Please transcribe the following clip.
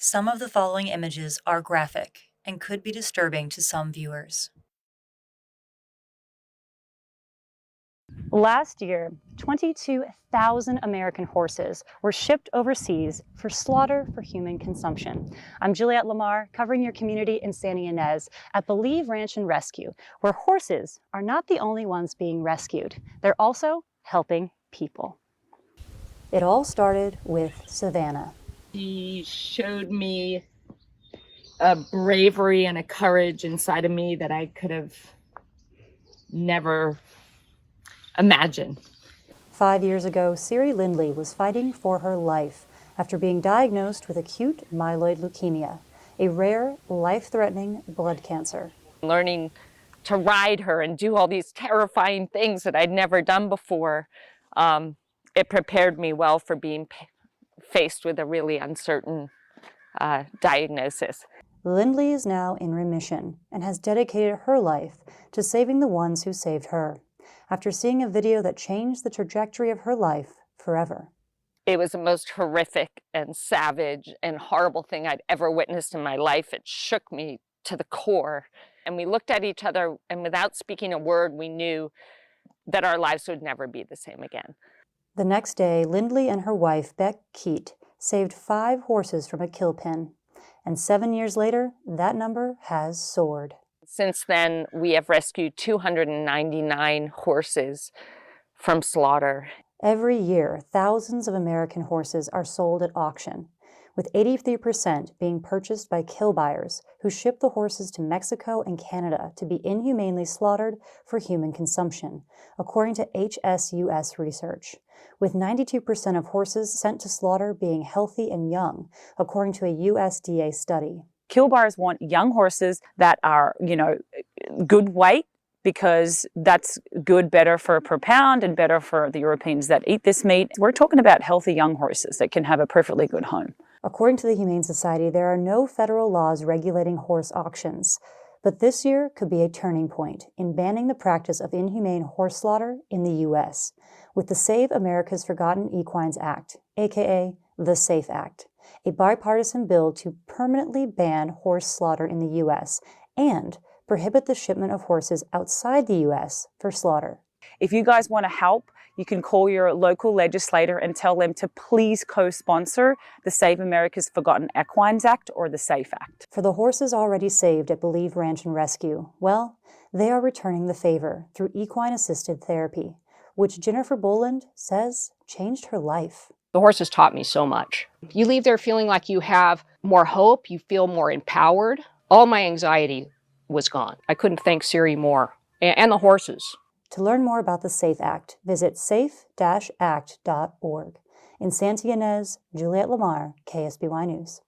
Some of the following images are graphic and could be disturbing to some viewers. Last year, 22,000 American horses were shipped overseas for slaughter for human consumption. I'm Juliette Lamar, covering your community in Santa Ynez at Believe Ranch and Rescue, where horses are not the only ones being rescued. They're also helping people. It all started with Savannah. He showed me a bravery and a courage inside of me that I could have never imagined. 5 years ago, Siri Lindley was fighting for her life after being diagnosed with acute myeloid leukemia, a rare, life-threatening blood cancer. Learning to ride her and do all these terrifying things that I'd never done before, it prepared me well for being faced with a really uncertain diagnosis. Lindley is now in remission and has dedicated her life to saving the ones who saved her, after seeing a video that changed the trajectory of her life forever. It was the most horrific and savage and horrible thing I'd ever witnessed in my life. It shook me to the core. And we looked at each other, and without speaking a word, we knew that our lives would never be the same again. The next day, Lindley and her wife, Beck Keat, saved 5 horses from a kill pen. And 7 years later, that number has soared. Since then, we have rescued 299 horses from slaughter. Every year, thousands of American horses are sold at auction, with 83% being purchased by kill buyers who ship the horses to Mexico and Canada to be inhumanely slaughtered for human consumption, according to HSUS research, with 92% of horses sent to slaughter being healthy and young, according to a USDA study. Kill buyers want young horses that are, good weight, because that's better per pound and better for the Europeans that eat this meat. We're talking about healthy young horses that can have a perfectly good home. According to the Humane Society, there are no federal laws regulating horse auctions, but this year could be a turning point in banning the practice of inhumane horse slaughter in the U.S. with the Save America's Forgotten Equines Act, aka the SAFE Act, a bipartisan bill to permanently ban horse slaughter in the U.S. and prohibit the shipment of horses outside the U.S. for slaughter. If you guys want to help, you can call your local legislator and tell them to please co-sponsor the Save America's Forgotten Equines Act or the SAFE Act. For the horses already saved at Believe Ranch and Rescue, well, they are returning the favor through equine-assisted therapy, which Jennifer Boland says changed her life. The horses taught me so much. You leave there feeling like you have more hope, you feel more empowered. All my anxiety was gone. I couldn't thank Siri more, and the horses. To learn more about the SAFE Act, visit safe-act.org. In Santa Ynez, Juliette Lamar, KSBY News.